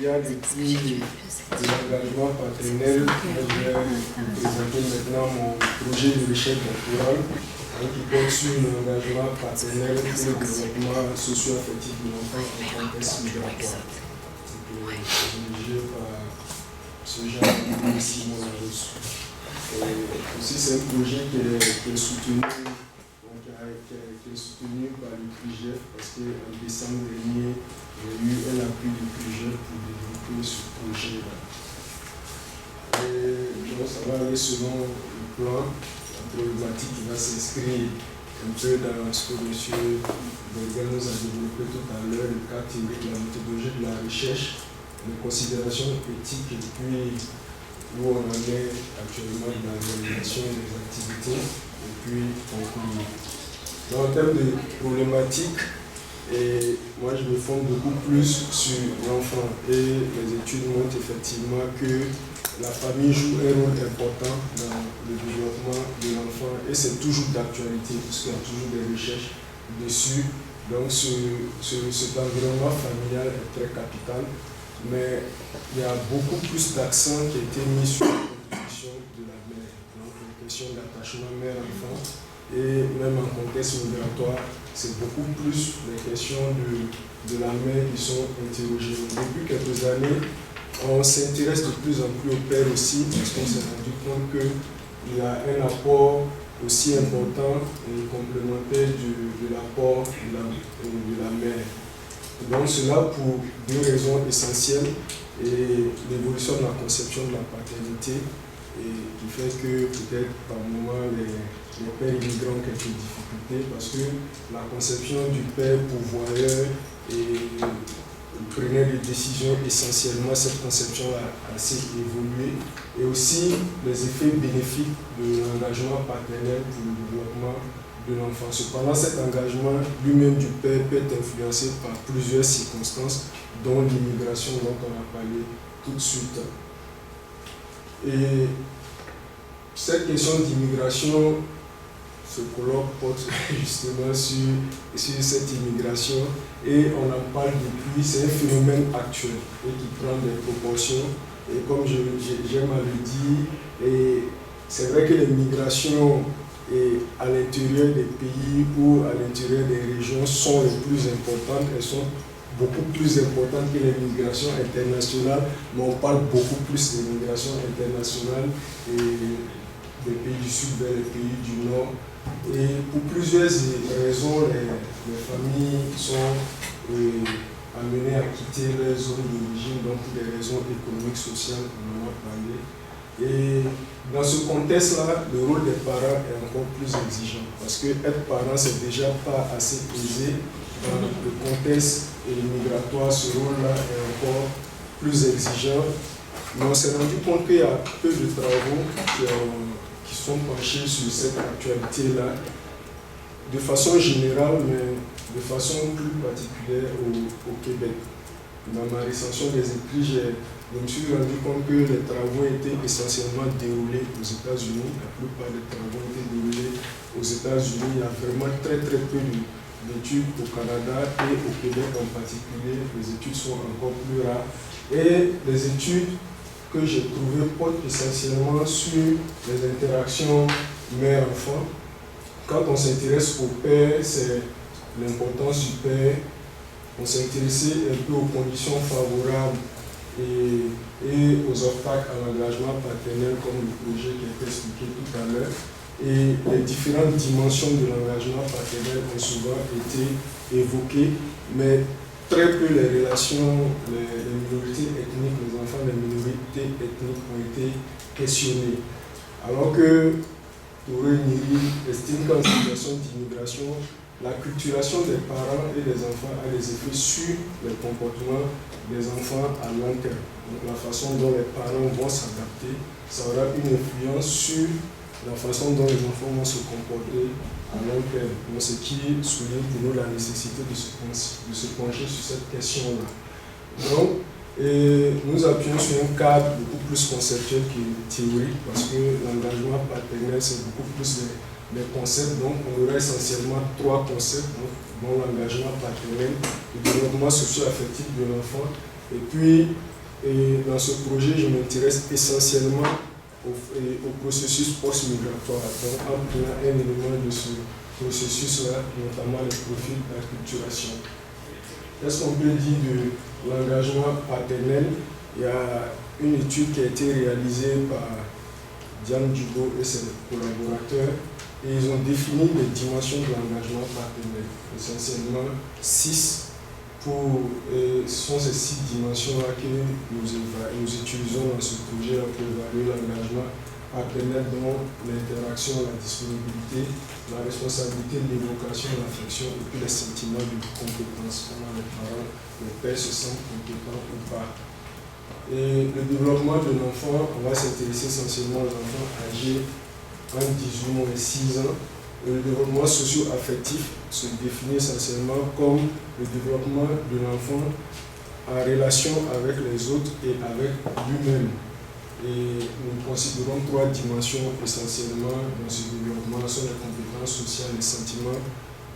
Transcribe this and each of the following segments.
il y a le prix de l'engagement paternel. Je vais vous présenter maintenant mon projet de recherche doctorale qui porte sur l'engagement paternel et le développement socio-affectif de l'enfant en contexte migratoire. Dirigé par ce genre de Simon Larousse. Aussi, c'est un projet qui est soutenu. Qui est soutenu par le CRIGEF parce qu'en décembre dernier, il y a eu un appui du CRIGEF pour développer ce projet-là. Donc, ça va aller selon le plan. La problématique qui va s'inscrire un peu dans ce que M. Berger nous a développé tout à l'heure, le cas théorique, la méthodologie de la recherche, les considérations éthiques et puis où on en est actuellement dans l'organisation des activités et puis conclure. Dans le terme de problématiques, moi je me fonde beaucoup plus sur l'enfant et les études montrent effectivement que la famille joue un rôle important dans le développement de l'enfant et c'est toujours d'actualité puisqu'il y a toujours des recherches dessus. Donc cet environnement familial est très capital, mais il y a beaucoup plus d'accent qui a été mis sur la contribution de la mère, donc la question d'attachement mère-enfant. Et même en contexte migratoire, c'est beaucoup plus les questions de la mère qui sont interrogées. Depuis quelques années, on s'intéresse de plus en plus au père aussi, parce qu'on s'est rendu compte qu'il y a un apport aussi important et complémentaire de l'apport de la mère. Donc cela pour deux raisons essentielles, et l'évolution de la conception de la paternité, et qui fait que peut-être par moment les pères immigrants ont quelques difficultés parce que la conception du père pourvoyeur prenait des décisions essentiellement, cette conception a assez évolué, et aussi les effets bénéfiques de l'engagement paternel pour le développement de l'enfant. Cependant, cet engagement lui-même du père peut être influencé par plusieurs circonstances, dont l'immigration dont on a parlé tout de suite. Et cette question d'immigration, ce colloque porte justement sur cette immigration et on en parle depuis, c'est un phénomène actuel et qui prend des proportions. Et comme j'aime à le dire, c'est vrai que les migrations à l'intérieur des pays ou à l'intérieur des régions sont les plus importantes, elles sont beaucoup plus importantes que les migrations internationales, mais on parle beaucoup plus des migrations internationales et des pays du Sud vers les pays du Nord. Et pour plusieurs raisons, les familles sont amenées à quitter leur zone d'origine, donc pour des raisons économiques, sociales, on en a parlé. Et dans ce contexte-là, le rôle des parents est encore plus exigeant, parce que être parent, c'est déjà pas assez aisé. Dans le contexte migratoire, ce rôle-là est encore plus exigeant. Mais on s'est rendu compte qu'il y a peu de travaux qui sont penchés sur cette actualité-là, de façon générale, mais de façon plus particulière au Québec. Dans ma recension des écrits, je me suis rendu compte que les travaux étaient essentiellement déroulés aux États-Unis. La plupart des travaux ont été déroulés aux États-Unis. Il y a vraiment très très peu d'études au Canada et au Québec en particulier. Les études sont encore plus rares. Et les études que j'ai trouvées portent essentiellement sur les interactions mère-enfant. Quand on s'intéresse au père, c'est l'importance du père. On s'est intéressé un peu aux conditions favorables et aux obstacles à l'engagement paternel, comme le projet qui a été expliqué tout à l'heure. Et les différentes dimensions de l'engagement paternel ont souvent été évoquées, mais très peu les relations, les minorités ethniques, les enfants des minorités ethniques ont été questionnés. Alors que Touré Niri estime qu'en situation d'immigration, l'acculturation des parents et des enfants a des effets sur le comportement des enfants à long terme. Donc la façon dont les parents vont s'adapter, ça aura une influence sur la façon dont les enfants vont se comporter à long terme. Donc, ce qui souligne pour nous la nécessité de se pencher sur cette question-là. Donc, nous appuyons sur un cadre beaucoup plus conceptuel que théorique, parce que l'engagement paternel, c'est beaucoup plus des concepts. Donc, on aura essentiellement trois concepts, dont l'engagement paternel, le développement socio-affectif de l'enfant Et puis, dans ce projet, je m'intéresse essentiellement au processus post-migratoire, donc en prenant un élément de ce processus-là, notamment les profils d'acculturation. Qu'est-ce qu'on peut dire de l'engagement paternel? Il y a une étude qui a été réalisée par Diane Dubo et ses collaborateurs, et ils ont défini les dimensions de l'engagement paternel, essentiellement 6. Ce sont ces 6 dimensions-là que nous utilisons dans ce projet pour évaluer l'engagement paternel, dont l'interaction, la disponibilité, la responsabilité, l'évocation, l'affection et puis les sentiments de compétence, comment les parents, les pères se sentent compétents ou pas. Et le développement de l'enfant, on va s'intéresser essentiellement aux enfants âgés entre 18 mois et 6 ans. Le développement socio-affectif se définit essentiellement comme le développement de l'enfant en relation avec les autres et avec lui-même. Et nous considérons 3 dimensions essentiellement dans ce développement, sont les compétences sociales, les sentiments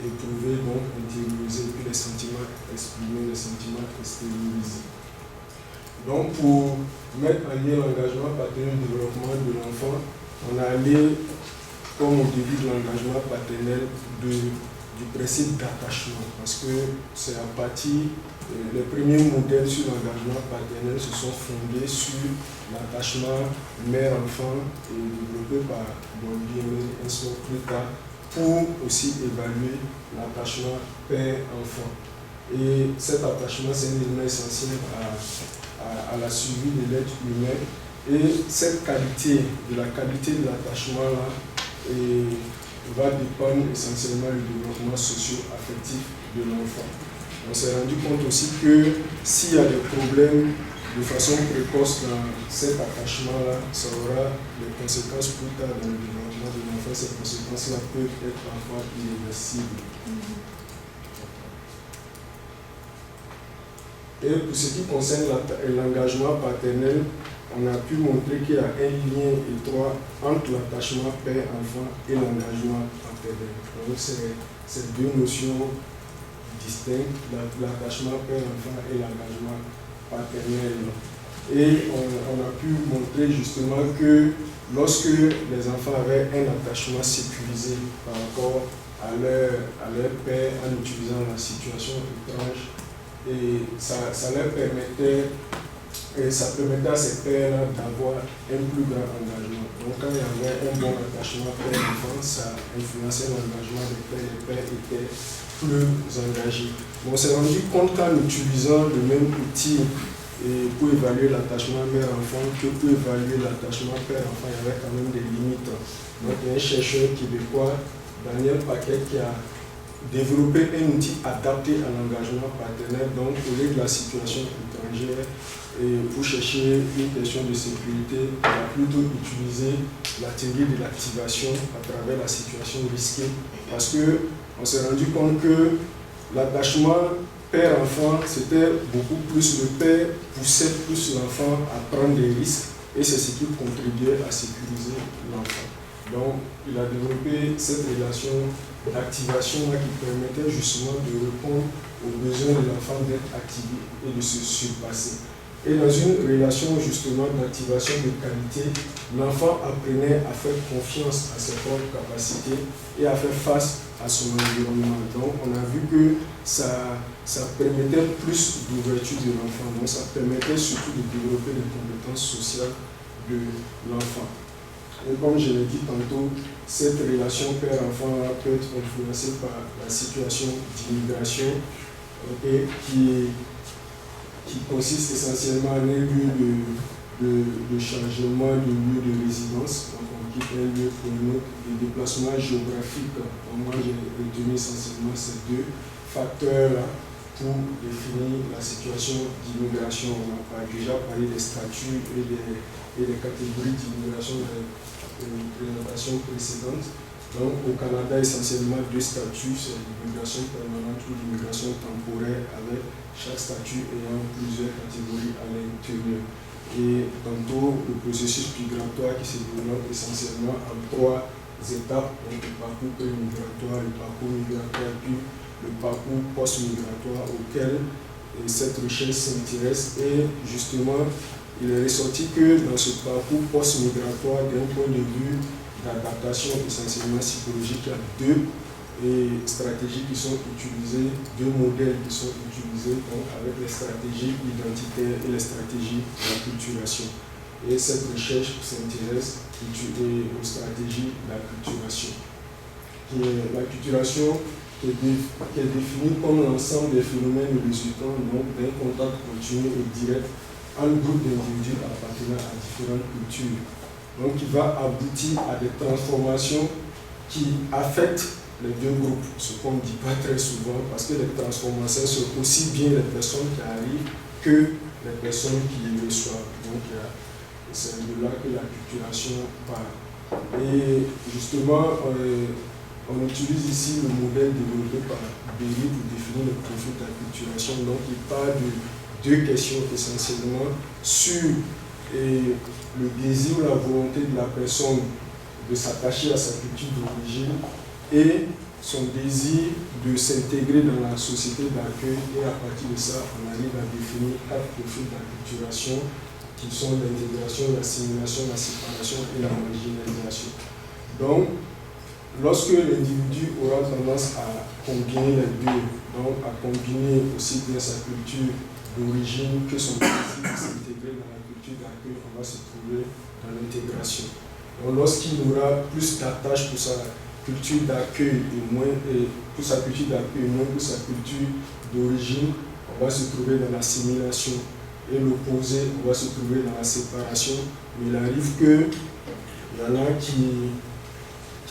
éprouvés, donc intériorisés, et puis les sentiments exprimés, les sentiments extériorisés. Donc pour mettre en lien l'engagement paternel du développement de l'enfant, on a allé, comme au début de l'engagement paternel, du principe d'attachement, parce que c'est à partir, les premiers modèles sur l'engagement paternel se sont fondés sur l'attachement mère-enfant et développé par Bowlby et Enslow plus tard, pour aussi évaluer l'attachement père-enfant. Et cet attachement, c'est un élément essentiel à la survie de l'être humain. Et cette qualité, de la qualité de l'attachement-là, va dépendre essentiellement du développement socio-affectif de l'enfant. On s'est rendu compte aussi que s'il y a des problèmes de façon précoce dans cet attachement-là, ça aura des conséquences plus tard dans le développement de l'enfant. Ces conséquences-là peuvent être parfois irréversibles. Et pour ce qui concerne l'engagement paternel, on a pu montrer qu'il y a un lien étroit entre l'attachement père-enfant et l'engagement paternel. Donc c'est ces 2 notions distinctes, l'attachement père-enfant et l'engagement paternel. Et on a pu montrer justement que lorsque les enfants avaient un attachement sécurisé par rapport à leur père en utilisant la situation étrange, et ça leur permettait, et ça permettait à ces pères-là d'avoir un plus grand engagement. Donc quand il y avait un bon attachement père-enfant, ça influençait l'engagement des pères. Les pères étaient plus engagés. On s'est rendu compte qu'en utilisant le même outil pour évaluer l'attachement mère-enfant que pour évaluer l'attachement père-enfant, il y avait quand même des limites. Donc il y a un chercheur québécois, Daniel Paquet, qui a développer un outil adapté à l'engagement paternel, donc au lieu de la situation étrangère, et pour chercher une question de sécurité, on a plutôt utilisé la théorie de l'activation à travers la situation risquée, parce qu'on s'est rendu compte que l'attachement père-enfant, c'était beaucoup plus, le père poussait plus l'enfant à prendre des risques, et c'est ce qui contribuait à sécuriser l'enfant. Donc, il a développé cette relation d'activation qui permettait justement de répondre aux besoins de l'enfant d'être activé et de se surpasser. Et dans une relation justement d'activation de qualité, l'enfant apprenait à faire confiance à ses propres capacités et à faire face à son environnement. Donc, on a vu que ça permettait plus d'ouverture de l'enfant. Donc, ça permettait surtout de développer les compétences sociales de l'enfant. Et comme je l'ai dit tantôt, cette relation père-enfant peut être influencée par la situation d'immigration qui consiste essentiellement en un lieu de changement de lieu de résidence. Donc on quitte un lieu pour un autre, des déplacements géographiques. Moi j'ai retenu essentiellement ces 2 facteurs-là pour définir la situation d'immigration. On a déjà parlé des statuts et des catégories d'immigration dans les présentations précédentes. Donc au Canada, essentiellement 2 statuts, c'est l'immigration permanente ou l'immigration temporaire, avec chaque statut ayant plusieurs catégories à l'intérieur. Et tantôt, le processus migratoire qui se développe essentiellement en 3 étapes, donc le parcours pré-migratoire, le parcours migratoire, puis le parcours post-migratoire, auquel et cette recherche s'intéresse. Et justement, il est ressorti que dans ce parcours post-migratoire, d'un point de vue d'adaptation essentiellement psychologique, il y a deux stratégies qui sont utilisées, deux modèles qui sont utilisés, donc avec les stratégies identitaires et les stratégies d'acculturation. Et cette recherche s'intéresse aux stratégies d'acculturation. L'acculturation qui est définie comme l'ensemble des phénomènes résultant d'un contact continu et direct entre un groupe d'individus appartenant à différentes cultures. Donc, qui va aboutir à des transformations qui affectent les deux groupes, ce qu'on ne dit pas très souvent, parce que les transformations sont aussi bien les personnes qui arrivent que les personnes qui les reçoivent. Donc, c'est de là que l'acculturation part. Et justement, on utilise ici le modèle développé par Berry pour définir le profil d'acculturation. Donc, il parle de deux questions essentiellement sur le désir ou la volonté de la personne de s'attacher à sa culture d'origine et son désir de s'intégrer dans la société d'accueil. Et à partir de ça, on arrive à définir 4 profils d'acculturation qui sont l'intégration, l'assimilation, la séparation et la marginalisation. Donc, lorsque l'individu aura tendance à combiner les deux, donc à combiner aussi bien sa culture d'origine que son désir de s'intégrer dans la culture d'accueil, on va se trouver dans l'intégration. Donc, lorsqu'il aura plus d'attache pour sa culture d'accueil et moins pour sa culture d'accueil et moins pour sa culture d'origine, on va se trouver dans l'assimilation. Et l'opposé, on va se trouver dans la séparation. Mais il arrive qu'il y en a qui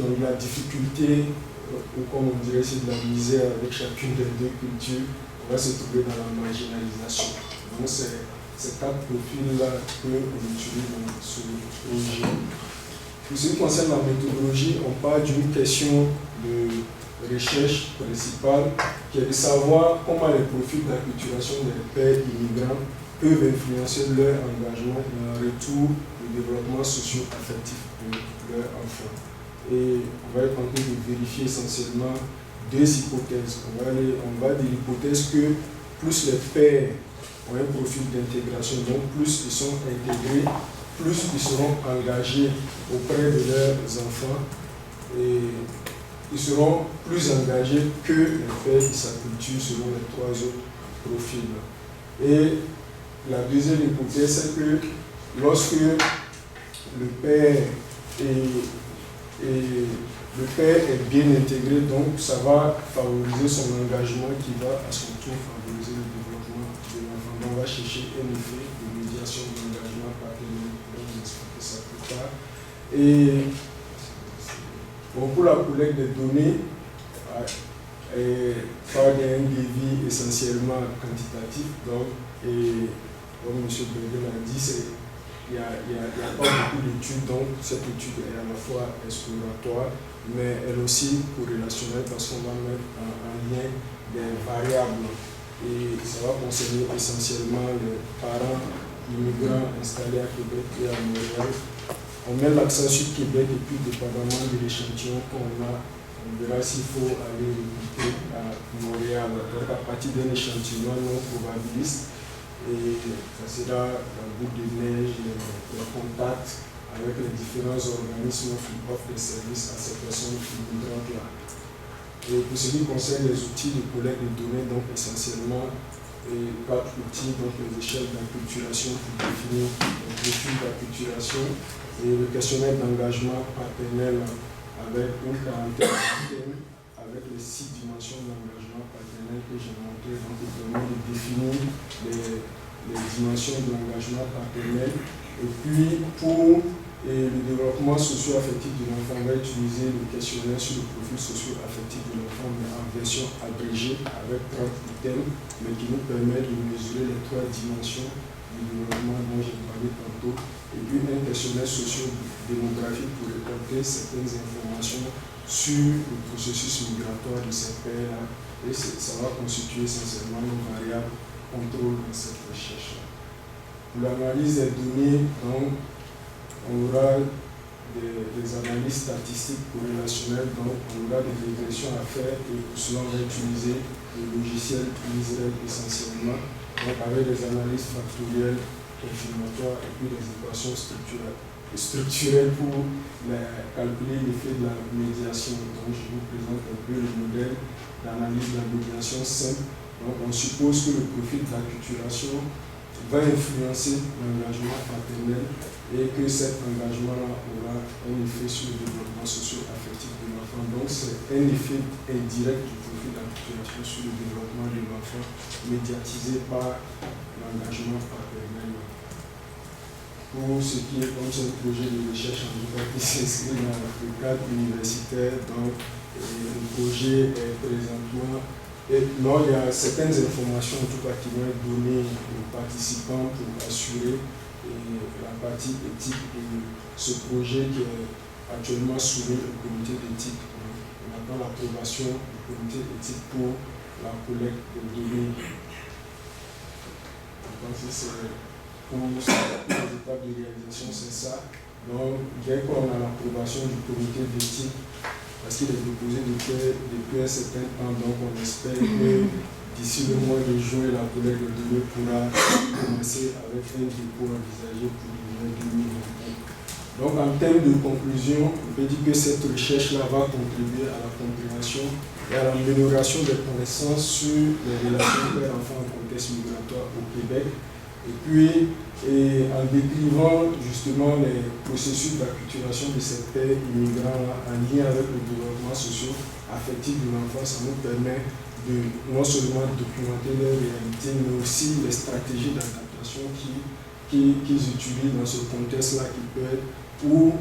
ont de la difficulté, ou comme on dirait, c'est de la misère avec chacune des deux cultures, on va se trouver dans la marginalisation. Donc c'est ces 4 profils-là qu'on utilise dans ce projet. Pour ce qui concerne la méthodologie, on parle d'une question de recherche principale qui est de savoir comment les profils d'acculturation des pères immigrants peuvent influencer leur engagement et en retour le développement socio-affectif de leurs enfants. Et on va tenter de vérifier essentiellement 2 hypothèses. On va de l'hypothèse que plus les pères ont un profil d'intégration, donc plus ils sont intégrés, plus ils seront engagés auprès de leurs enfants et ils seront plus engagés que les pères qui s'acculturent selon les 3 autres profils. Et la deuxième hypothèse, c'est que lorsque le père est bien intégré, donc ça va favoriser son engagement qui va à son tour favoriser le développement de l'enfant. On va chercher un effet de médiation d'engagement partenaire. On va vous expliquer ça plus tard. Et bon, pour la collecte des données, par un devis essentiellement quantitatif, donc, et comme M. Berger l'a dit, il n'y a pas beaucoup d'études, donc cette étude est à la fois exploratoire, mais elle aussi corrélationnelle parce qu'on va mettre en lien des variables. Et ça va concerner essentiellement les parents immigrants installés à Québec et à Montréal. On met l'accent sur Québec et puis dépendamment de l'échantillon qu'on a, on verra s'il faut aller recruter à Montréal. Donc à partir d'un échantillon non probabiliste, et ça sera la boule de neige, les contacts avec les différents organismes qui offrent des services à ces personnes immigrantes-là. Et pour ce qui concerne les outils de collecte de données, donc essentiellement 4 outils, donc les échelles d'acculturation pour définir les profils d'acculturation et le questionnaire d'engagement parternel avec une quarantaine d'items, avec les 6 dimensions d'engagement parternel que j'ai montré, donc qui permet de définir les dimensions de l'engagement parternel. Et puis pour le développement socio-affectif de l'enfant, on va utiliser le questionnaire sur le profil socio-affectif de l'enfant, mais en version agrégée avec 30 items, mais qui nous permet de mesurer les 3 dimensions du développement dont j'ai parlé tantôt. Et puis un questionnaire socio-démographique pour récolter certaines informations sur le processus migratoire de ces pères-là. Et ça va constituer essentiellement une variable contrôle dans cette recherche-là. Pour l'analyse des données, donc, on aura des analyses statistiques corrélationnelles, donc on aura des régressions à faire et pour cela on va utiliser le logiciel ISREL essentiellement, donc avec des analyses factorielles, confirmatoires et puis des équations structurelles pour calculer l'effet de la médiation. Donc je vous présente un peu le modèle d'analyse de la médiation simple. Donc on suppose que le profil d'acculturation va influencer l'engagement paternel et que cet engagement-là aura un effet sur le développement socio-affectif de l'enfant. Donc c'est un effet indirect du profil d'acculturation sur le développement de l'enfant médiatisé par l'engagement paternel. Pour ce qui est comme c'est un projet de recherche en tout cas qui s'inscrit dans le cadre universitaire, donc le projet est présentement. Et non, il y a certaines informations en tout cas qui vont être données aux participants pour assurer la partie éthique de ce projet qui est actuellement soumis au comité d'éthique. On attend l'approbation du comité éthique pour la collecte des données. Je pense que c'est pour les étapes de réalisation, c'est ça. Donc, dès qu'on a l'approbation du comité d'éthique, parce qu'il est proposé depuis un certain temps, donc on espère que d'ici le mois de juin, la collecte de données pourra commencer avec un dépôt envisagé pour l'année 2021. Donc en termes de conclusion, on peut dire que cette recherche-là va contribuer à la compréhension et à l'amélioration des connaissances sur les relations père-enfant en contexte migratoire au Québec. Et puis, en décrivant justement les processus d'acculturation de ces pères immigrants en lien avec le développement socio-affectif de l'enfant, ça nous permet de non seulement documenter leur réalité, mais aussi les stratégies d'adaptation qu'ils utilisent dans ce contexte-là qui peut être où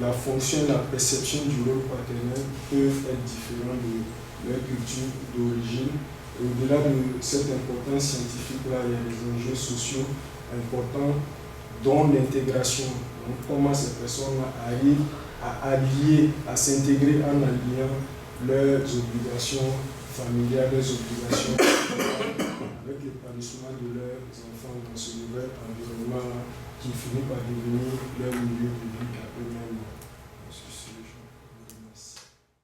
la fonction et la perception du rôle paternel peuvent être différentes de leur culture d'origine. Au-delà de cette importance scientifique-là, il y a des enjeux sociaux importants, dont l'intégration. Donc, comment ces personnes arrivent à allier, à s'intégrer en alliant leurs obligations familiales, leurs obligations avec l'épanouissement de leurs enfants dans ce nouvel environnement qui finit par devenir leur milieu de vie à eux-mêmes.